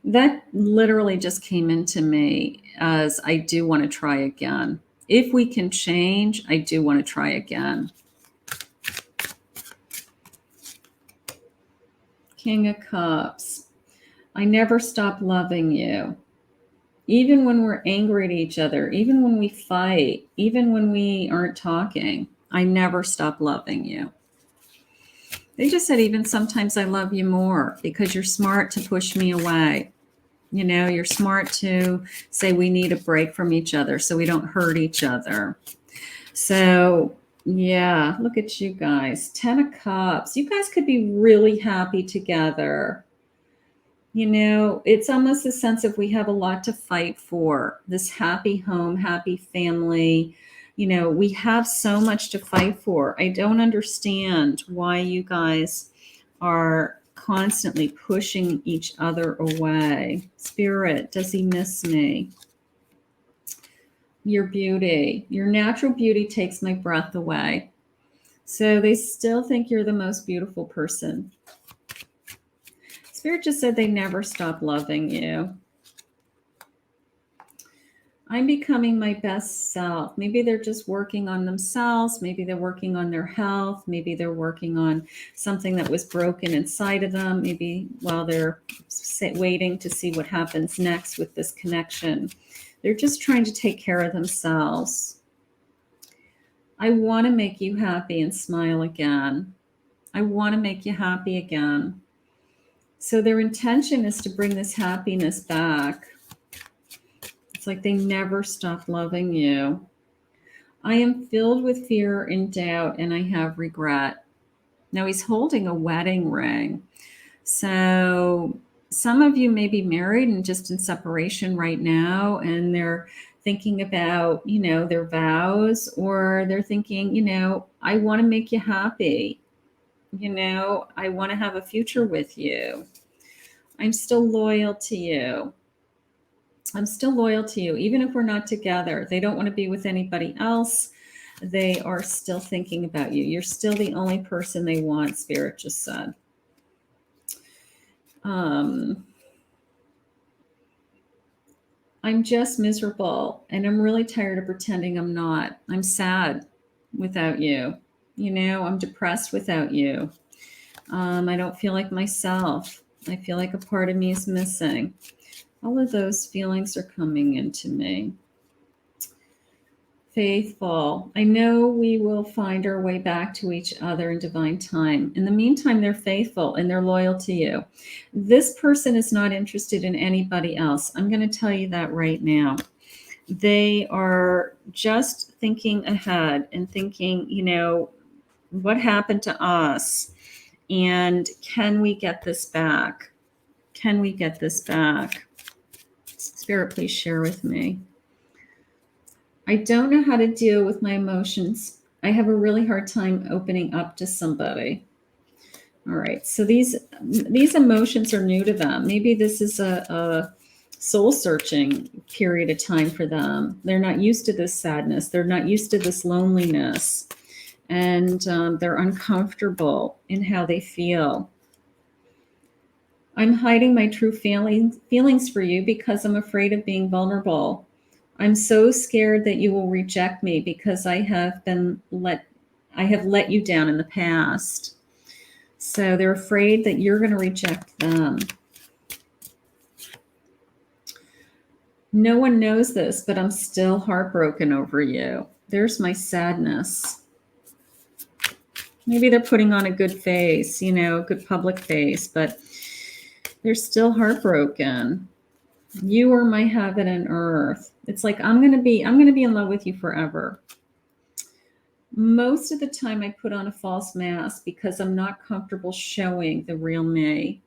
Speaker 1: That literally just came into me as I do want to try again. If we can change, I do want to try again. King of Cups. I never stop loving you. Even when we're angry at each other, even when we fight, even when we aren't talking, I never stop loving you. They just said, even sometimes I love you more because you're smart to push me away. You know, you're smart to say we need a break from each other so we don't hurt each other. So, yeah, look at you guys. 10 of Cups. You guys could be really happy together. You know, it's almost a sense of we have a lot to fight for. This happy home, happy family. You know, we have so much to fight for. I don't understand why you guys are constantly pushing each other away. Spirit, does he miss me? Your beauty, your natural beauty takes my breath away. So they still think you're the most beautiful person. Spirit just said they never stop loving you. I'm becoming my best self. Maybe they're just working on themselves. Maybe they're working on their health. Maybe they're working on something that was broken inside of them. Maybe while they're waiting to see what happens next with this connection, they're just trying to take care of themselves. I want to make you happy and smile again. I want to make you happy again. So their intention is to bring this happiness back. It's like they never stop loving you. I am filled with fear and doubt, and I have regret. Now he's holding a wedding ring. So some of you may be married and just in separation right now, and they're thinking about, you know, their vows, or they're thinking, you know, I want to make you happy. You know, I want to have a future with you. I'm still loyal to you. I'm still loyal to you, even if we're not together. They don't want to be with anybody else. They are still thinking about you. You're still the only person they want, Spirit just said. I'm just miserable, and I'm really tired of pretending I'm not. I'm sad without you. You know, I'm depressed without you. I don't feel like myself. I feel like a part of me is missing. All of those feelings are coming into me. Faithful. I know we will find our way back to each other in divine time. In the meantime, they're faithful and they're loyal to you. This person is not interested in anybody else. I'm going to tell you that right now. They are just thinking ahead and thinking, you know, what happened to us? And can we get this back? Can we get this back? Spirit, please share with me. I don't know how to deal with my emotions. I have a really hard time opening up to somebody. All right. So these emotions are new to them. Maybe this is a soul searching period of time for them. They're not used to this sadness. They're not used to this loneliness. And they're uncomfortable in how they feel. I'm hiding my true feelings for you because I'm afraid of being vulnerable. I'm so scared that you will reject me because I have let you down in the past. So they're afraid that you're going to reject them. No one knows this, but I'm still heartbroken over you. There's my sadness. Maybe they're putting on a good face, you know, a good public face, but they're still heartbroken. You are my heaven and earth. It's like I'm going to be in love with you forever. Most of the time I put on a false mask because I'm not comfortable showing the real me.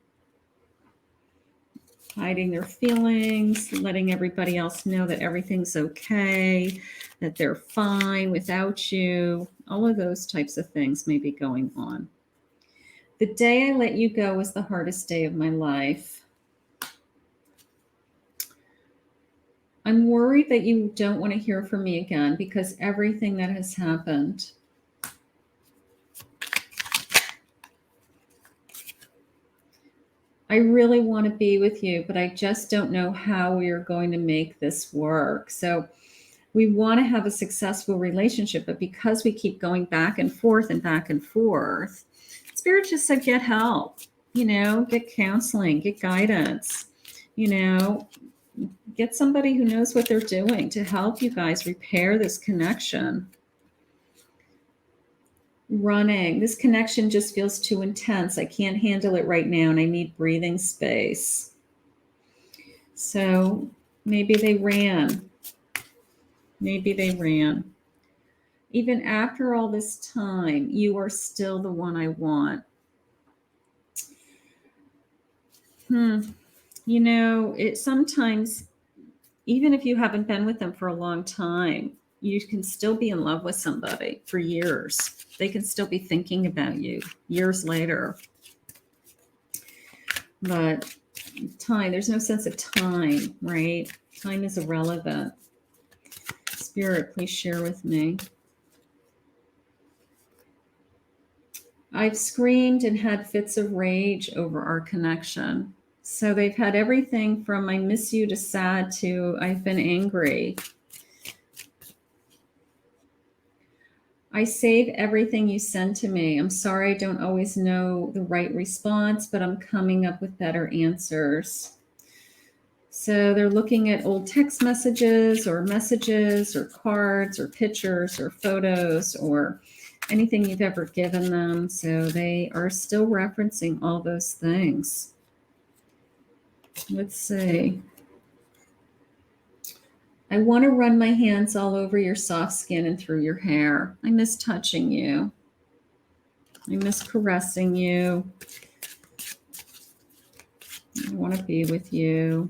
Speaker 1: Hiding their feelings, letting everybody else know that everything's okay, that they're fine without you. All of those types of things may be going on. The day I let you go was the hardest day of my life. I'm worried that you don't want to hear from me again because everything that has happened. I really want to be with you, but I just don't know how we are going to make this work. So we want to have a successful relationship, but because we keep going back and forth and back and forth, Spirit just said, get help, get counseling, get guidance, get somebody who knows what they're doing to help you guys repair this connection. Running. This connection just feels too intense. I can't handle it right now, and I need breathing space. So maybe they ran. Maybe they ran. Even after all this time, you are still the one I want. It sometimes, even if you haven't been with them for a long time, you can still be in love with somebody for years. They can still be thinking about you years later. But time, there's no sense of time, right? Time is irrelevant. Spirit, please share with me. I've screamed and had fits of rage over our connection. So they've had everything from I miss you to sad to I've been angry. I save everything you send to me. I'm sorry I don't always know the right response, but I'm coming up with better answers. So they're looking at old text messages or cards or pictures or photos or anything you've ever given them. So they are still referencing all those things. Let's see. I want to run my hands all over your soft skin and through your hair. I miss touching you. I miss caressing you. I want to be with you.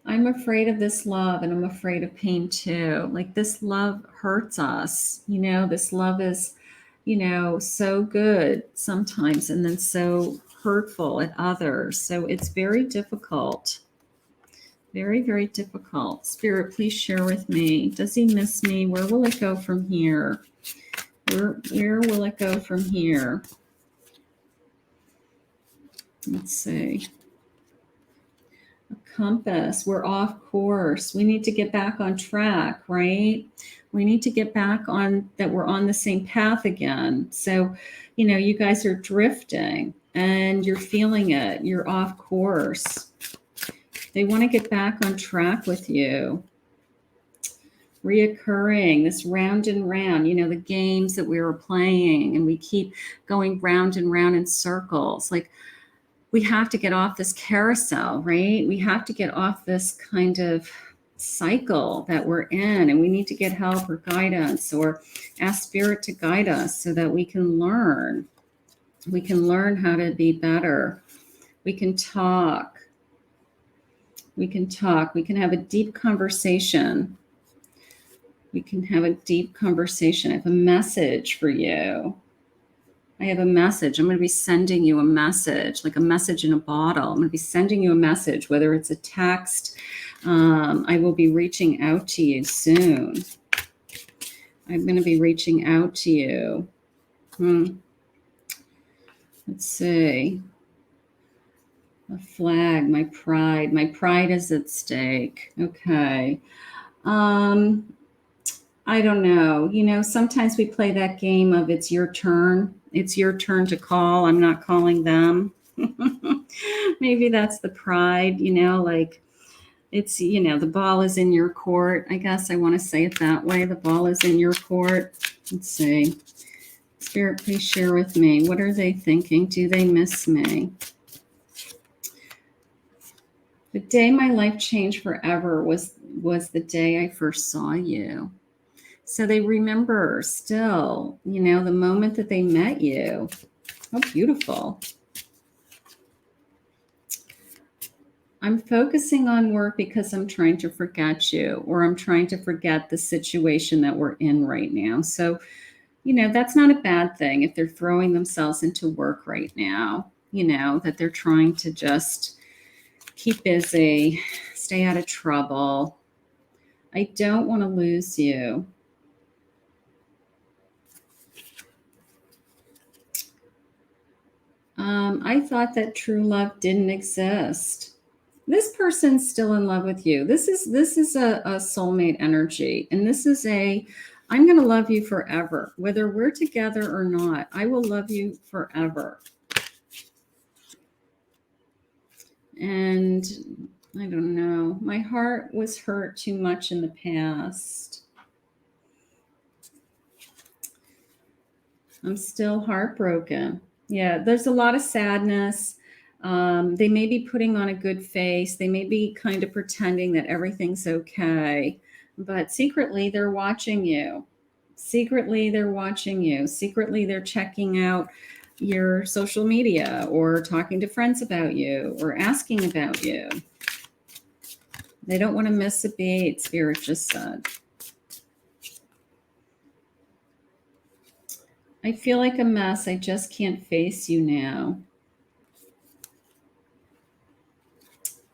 Speaker 1: I'm afraid of this love, and I'm afraid of pain too. Like, this love hurts us. This love is, so good sometimes and then so hurtful at others. So it's very difficult. Very, very difficult. Spirit, please share with me. Does he miss me? Where will it go from here? Where will it go from here? Let's see. A compass. We're off course. We need to get back on track, right? We need to get back on that. We're on the same path again. So, you guys are drifting and you're feeling it. You're off course. They want to get back on track with you. Reoccurring, this round and round, the games that we were playing, and we keep going round and round in circles. Like, we have to get off this carousel, right? We have to get off this kind of cycle that we're in, and we need to get help or guidance or ask Spirit to guide us so that we can learn. We can learn how to be better. We can talk. We can talk. We can have a deep conversation. We can have a deep conversation. I have a message for you. I have a message. I'm going to be sending you a message, like a message in a bottle. I'm going to be sending you a message, whether it's a text. I will be reaching out to you soon. I'm going to be reaching out to you. Let's see. A flag, my pride. My pride is at stake. Okay. I don't know. Sometimes we play that game of it's your turn. It's your turn to call. I'm not calling them. Maybe that's the pride, like it's, the ball is in your court. I guess I want to say it that way. The ball is in your court. Let's see. Spirit, please share with me. What are they thinking? Do they miss me? The day my life changed forever was the day I first saw you. So they remember still, the moment that they met you. How beautiful. I'm focusing on work because I'm trying to forget you, or I'm trying to forget the situation that we're in right now. So, that's not a bad thing if they're throwing themselves into work right now, that they're trying to just keep busy, stay out of trouble. I don't want to lose you. I thought that true love didn't exist. This person's still in love with you. This is a soulmate energy. And this is I'm going to love you forever. Whether we're together or not, I will love you forever. And I don't know. My heart was hurt too much in the past. I'm still heartbroken. Yeah, there's a lot of sadness. They may be putting on a good face. They may be kind of pretending that everything's okay. But secretly, they're watching you. Secretly, they're watching you. Secretly, they're checking out your social media or talking to friends about you or asking about you. They don't want to miss a beat, Spirit just said. I feel like a mess. I just can't face you now.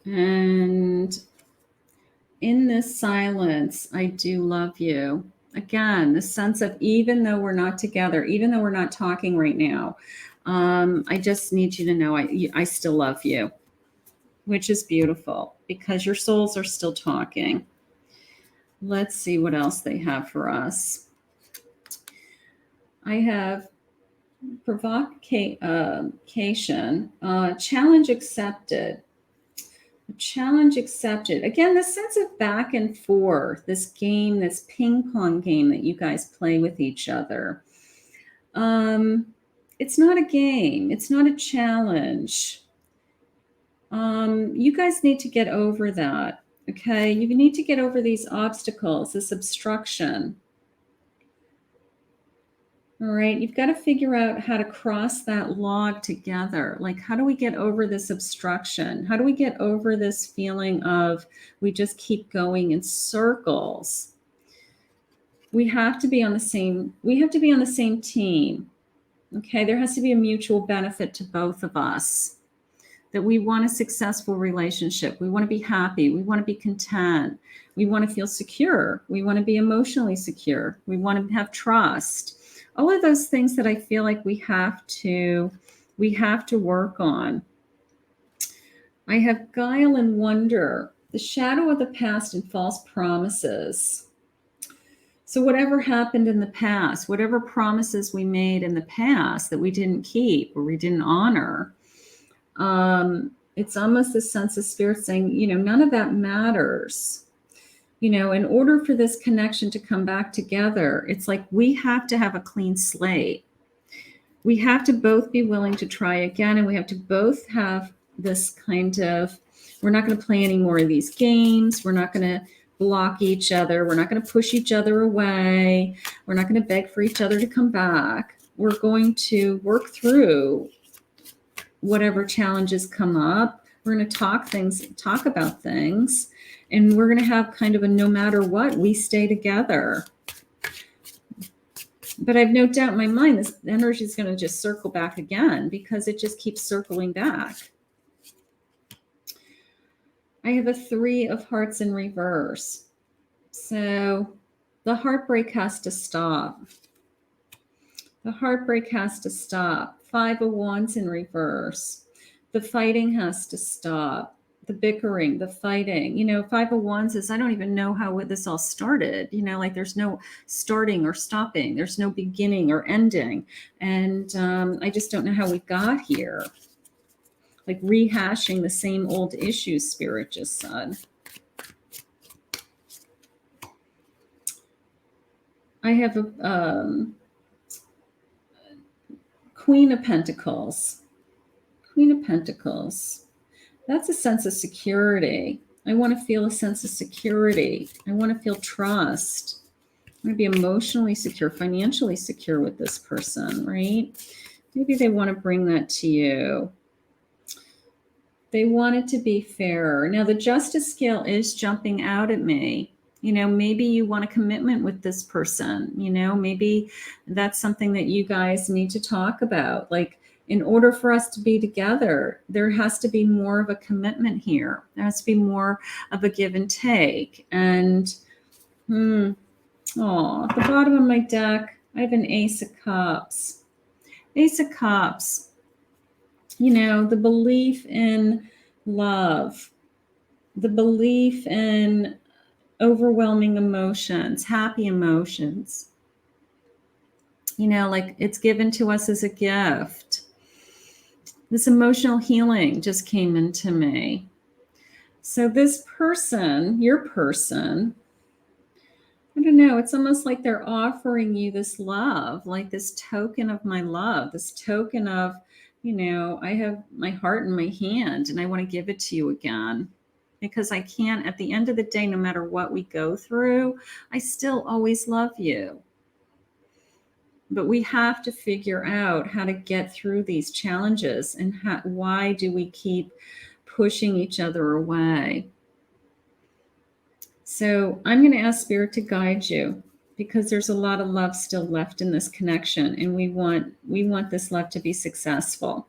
Speaker 1: And in this silence, I do love you. Again, the sense of even though we're not together, even though we're not talking right now, I just need you to know I still love you, which is beautiful because your souls are still talking. Let's see what else they have for us. I have provocation, challenge accepted. Challenge accepted. Again, the sense of back and forth, this game, this ping pong game that you guys play with each other. It's not a game. It's not a challenge. You guys need to get over that. Okay. You need to get over these obstacles, this obstruction. All right. You've got to figure out how to cross that log together. Like, how do we get over this obstruction? How do we get over this feeling of we just keep going in circles? We have to be on the same team. Okay. There has to be a mutual benefit to both of us. That we want a successful relationship. We want to be happy. We want to be content. We want to feel secure. We want to be emotionally secure. We want to have trust. All of those things that I feel like we have to work on. I have guile and wonder, the shadow of the past and false promises. So whatever happened in the past, whatever promises we made in the past that we didn't keep or we didn't honor, it's almost a sense of spirit saying, none of that matters. In order for this connection to come back together, it's like we have to have a clean slate. We have to both be willing to try again, and we have to both have this kind of, we're not going to play any more of these games. We're not going to block each other. We're not going to push each other away. We're not going to beg for each other to come back. We're going to work through whatever challenges come up. We're going to talk about things, and we're going to have kind of a no matter what, we stay together. But I have no doubt in my mind this energy is going to just circle back again because it just keeps circling back. I have a 3 of hearts in reverse. So the heartbreak has to stop. The heartbreak has to stop. 5 of wands in reverse. The fighting has to stop. The bickering, the fighting. 5 of wands is, I don't even know how this all started. Like there's no starting or stopping. There's no beginning or ending. And I just don't know how we got here. Like rehashing the same old issues, Spirit just said. I have a Queen of Pentacles. Queen of Pentacles. That's a sense of security. I want to feel a sense of security. I want to feel trust. I want to be emotionally secure, financially secure with this person, right? Maybe they want to bring that to you. They want it to be fairer. Now, the justice scale is jumping out at me. Maybe you want a commitment with this person. Maybe that's something that you guys need to talk about. Like, in order for us to be together, there has to be more of a commitment here. There has to be more of a give and take. And, at the bottom of my deck, I have an Ace of Cups. Ace of Cups. the belief in love, the belief in overwhelming emotions, happy emotions. Like it's given to us as a gift. This emotional healing just came into me. So this person, your person, I don't know, it's almost like they're offering you this love, like this token of my love, this token of, I have my heart in my hand and I want to give it to you again. Because I can't, at the end of the day, no matter what we go through, I still always love you. But we have to figure out how to get through these challenges and why do we keep pushing each other away? So I'm going to ask Spirit to guide you because there's a lot of love still left in this connection, and we want this love to be successful.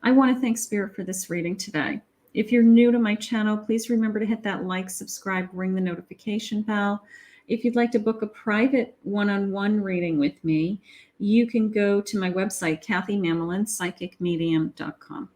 Speaker 1: I want to thank Spirit for this reading today. If you're new to my channel, please remember to hit that like, subscribe, ring the notification bell. If you'd like to book a private one-on-one reading with me, you can go to my website, KathyMamolen, psychicmedium.com.